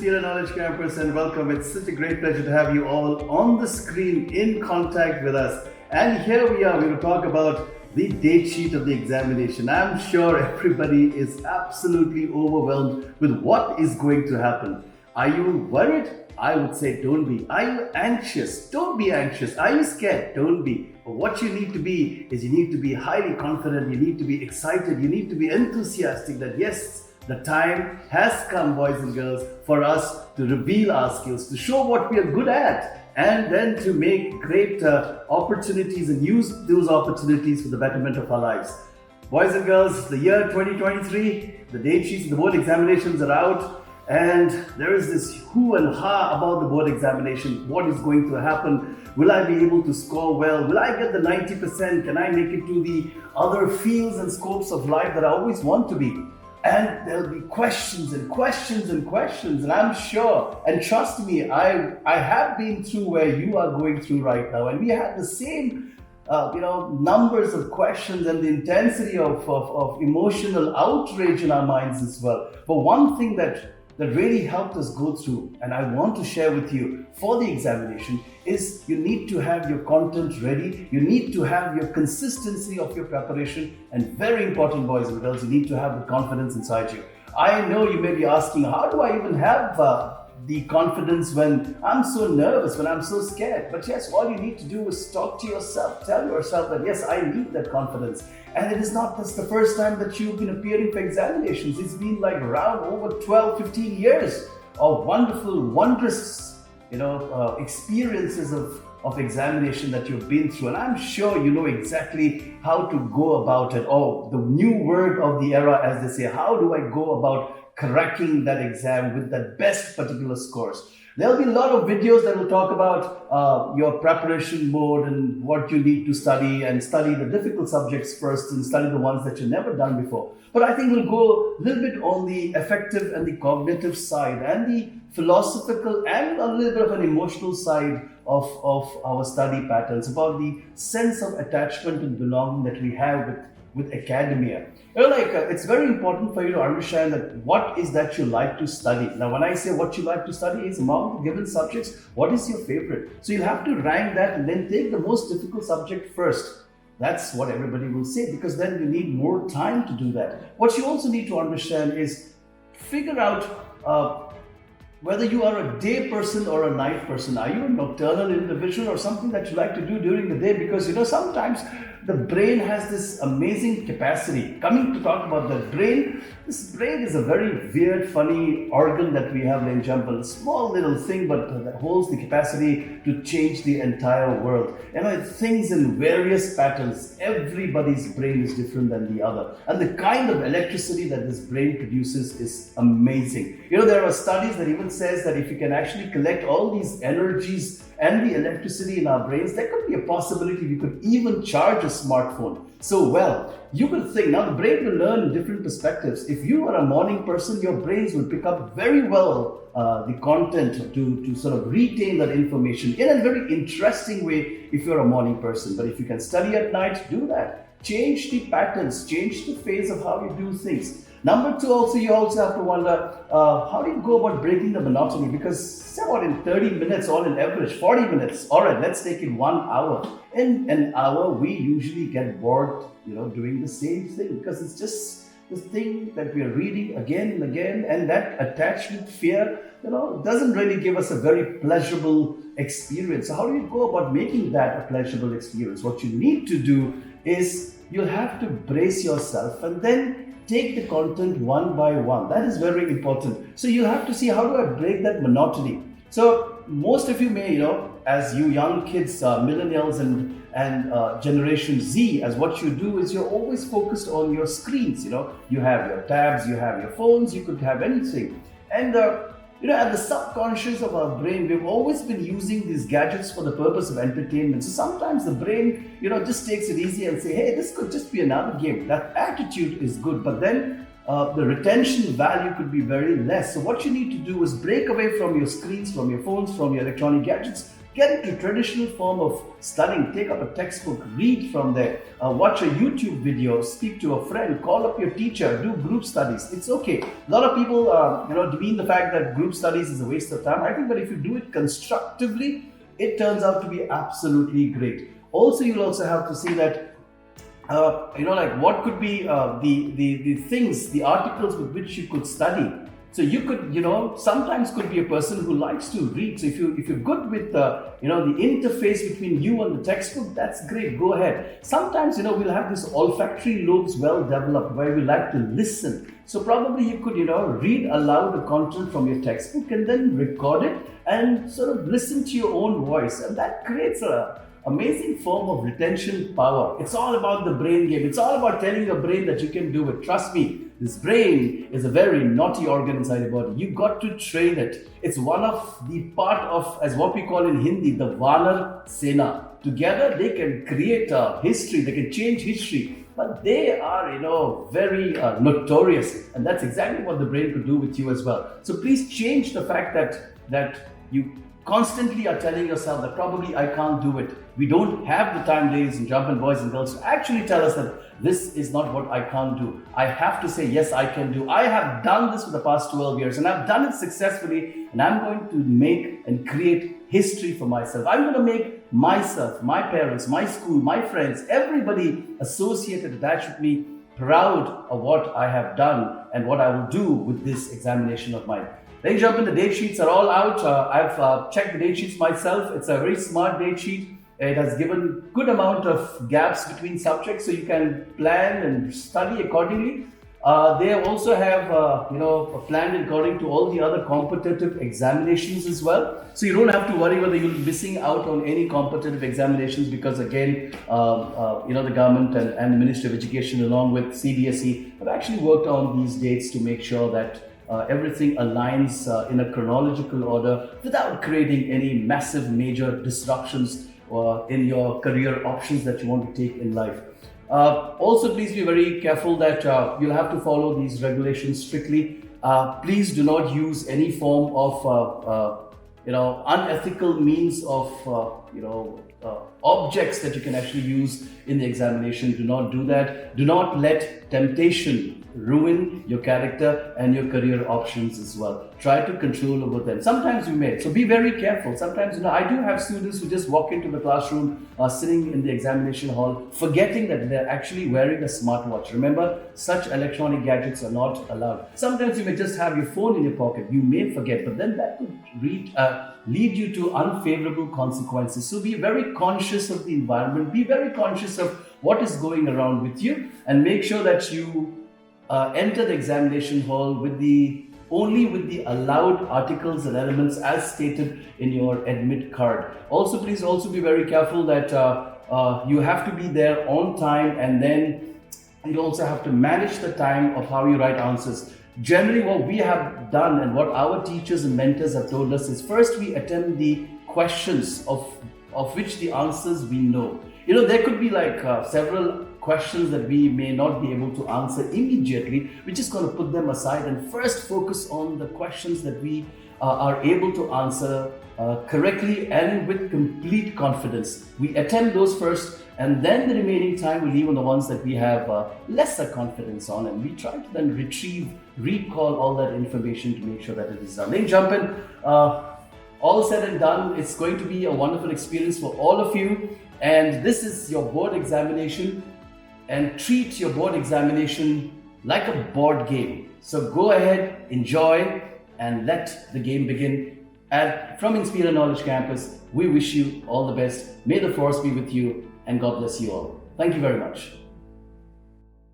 Inspiria Knowledge Campus, and welcome. It's such a great pleasure to have you all on the screen in contact with us. And here we are, we will talk about the date sheet of the examination. I'm sure everybody is absolutely overwhelmed with what is going to happen. Are you worried? I would say don't be. Are you anxious? Don't be anxious. Are you scared? Don't be. But what you need to be is you need to be highly confident, you need to be excited, you need to be enthusiastic that yes, the time has come, boys and girls, for us to reveal our skills, to show what we are good at, and then to make great opportunities and use those opportunities for the betterment of our lives. Boys and girls, the year 2023, the date sheets, the board examinations are out, and there is this hoo and ha about the board examination. What is going to happen? Will I be able to score well? Will I get the 90%? Can I make it to the other fields and scopes of life that I always want to be? And there'll be questions and questions and questions, and I'm sure, and trust me, I have been through where you are going through right now, and we had the same numbers of questions and the intensity of emotional outrage in our minds as well. But one thing that really helped us go through, and I want to share with you for the examination, is you need to have your content ready, you need to have your consistency of your preparation, and very important, boys and girls, you need to have the confidence inside you. I know you may be asking, how do I even have the confidence when I'm so nervous, when I'm so scared? But yes, all you need to do is talk to yourself, tell yourself that yes, I need that confidence. And it is not just the first time that you've been appearing for examinations. It's been like around over 12, 15 years of wonderful, wondrous, experiences of examination that you've been through. And I'm sure you know exactly how to go about it. Oh, the new word of the era, as they say, how do I go about cracking that exam with the best particular scores? There'll be a lot of videos that will talk about your preparation mode and what you need to study, and study the difficult subjects first and study the ones that you've never done before. But I think we'll go a little bit on the affective and the cognitive side, and the philosophical and a little bit of an emotional side of our study patterns, about the sense of attachment and belonging that we have with academia. It's very important for you to understand that what is that you like to study. Now, when I say what you like to study is among the given subjects, what is your favorite? So you'll have to rank that and then take the most difficult subject first. That's what everybody will say, because then you need more time to do that. What you also need to understand is figure out whether you are a day person or a night person. Are you a nocturnal individual or something that you like to do during the day? Because sometimes the brain has this amazing capacity. Coming to talk about the brain, this brain is a very weird, funny organ that we have in Jumble. A small little thing, but that holds the capacity to change the entire world. It thinks in various patterns. Everybody's brain is different than the other. And the kind of electricity that this brain produces is amazing. There are studies that even says that if you can actually collect all these energies and the electricity in our brains, there could be a possibility we could even charge a smartphone. So, you could think, now the brain will learn in different perspectives. If you are a morning person, your brains will pick up very well the content to sort of retain that information in a very interesting way if you're a morning person. But if you can study at night, do that. Change the patterns, change the phase of how you do things. Number two, you also have to wonder, how do you go about breaking the monotony? Because say what, in 30 minutes or on average, 40 minutes, all right, let's take it 1 hour. In an hour, we usually get bored, doing the same thing, because it's just the thing that we are reading again and again, and that attachment fear, doesn't really give us a very pleasurable experience. So how do you go about making that a pleasurable experience? What you need to do is you'll have to brace yourself and then take the content one by one. That is very important. So you'll have to see, how do I break that monotony? So most of you may, as you young kids, millennials and Generation Z, as what you do is you're always focused on your screens. You have your tabs, you have your phones, you could have anything. And at the subconscious of our brain, we've always been using these gadgets for the purpose of entertainment. So sometimes the brain, just takes it easy and say, hey, this could just be another game. That attitude is good, but then the retention value could be very less. So what you need to do is break away from your screens, from your phones, from your electronic gadgets, Get into traditional form of studying. Take up a textbook, read from there, watch a YouTube video, speak to a friend, call up your teacher, do group studies. It's okay. A lot of people, demean the fact that group studies is a waste of time. I think that if you do it constructively, it turns out to be absolutely great. Also, you'll also have to see that what could be the things, the articles with which you could study. So you could, sometimes could be a person who likes to read. So if you're good with the interface between you and the textbook, that's great. Go ahead. Sometimes, we'll have this olfactory lobes well developed where we like to listen. So probably you could, read aloud the content from your textbook and then record it and sort of listen to your own voice. And that creates a amazing form of retention power. It's all about the brain game. It's all about telling your brain that you can do it. Trust me, this brain is a very naughty organ inside your body. You got to train it. It's one of the part of, as what we call in Hindi, the Vanar Sena. Together they can create a history, they can change history. But they are, very notorious. And that's exactly what the brain could do with you as well. So please change the fact that you constantly are telling yourself that probably I can't do it. We don't have the time, ladies and gentlemen, boys and girls, to actually tell us that this is not what I can't do. I have to say, yes, I can do. I have done this for the past 12 years and I've done it successfully, and I'm going to make and create history for myself. I'm going to make myself, my parents, my school, my friends, everybody associated, attached with me, proud of what I have done and what I will do with this examination of mine. Ladies and gentlemen, the date sheets are all out. I've checked the date sheets myself. It's a very smart date sheet. It has given good amount of gaps between subjects, so you can plan and study accordingly. They also have, planned according to all the other competitive examinations as well. So you don't have to worry whether you'll be missing out on any competitive examinations, because again, the government and the Ministry of Education along with CBSE have actually worked on these dates to make sure that everything aligns in a chronological order without creating any massive major disruptions in your career options that you want to take in life. Also, please be very careful that you'll have to follow these regulations strictly. Please do not use any form of unethical means of objects that you can actually use in the examination. Do not do that. Do not let temptation ruin your character and your career options as well. Try to control over them. Sometimes you may, so be very careful. Sometimes, I do have students who just walk into the classroom, sitting in the examination hall, forgetting that they're actually wearing a smartwatch. Remember, such electronic gadgets are not allowed. Sometimes you may just have your phone in your pocket. You may forget, but then that could lead you to unfavorable consequences. So be very conscious of the environment. Be very conscious of what is going around with you, and make sure that you enter the examination hall only with the allowed articles and elements as stated in your admit card. Also, please also be very careful that you have to be there on time, and then you also have to manage the time of how you write answers. Generally, what we have done and what our teachers and mentors have told us is, first we attempt the questions of which the answers we know. There could be like several questions that we may not be able to answer immediately. We're just going to put them aside and first focus on the questions that we are able to answer correctly and with complete confidence. We attempt those first, and then the remaining time we leave on the ones that we have lesser confidence on, and we try to then recall all that information to make sure that it is done. Then jump in. All said and done, it's going to be a wonderful experience for all of you, and this is your board examination. And treat your board examination like a board game. So go ahead, enjoy, and let the game begin. And from Inspiria Knowledge Campus, we wish you all the best. May the force be with you, and God bless you all. Thank you very much.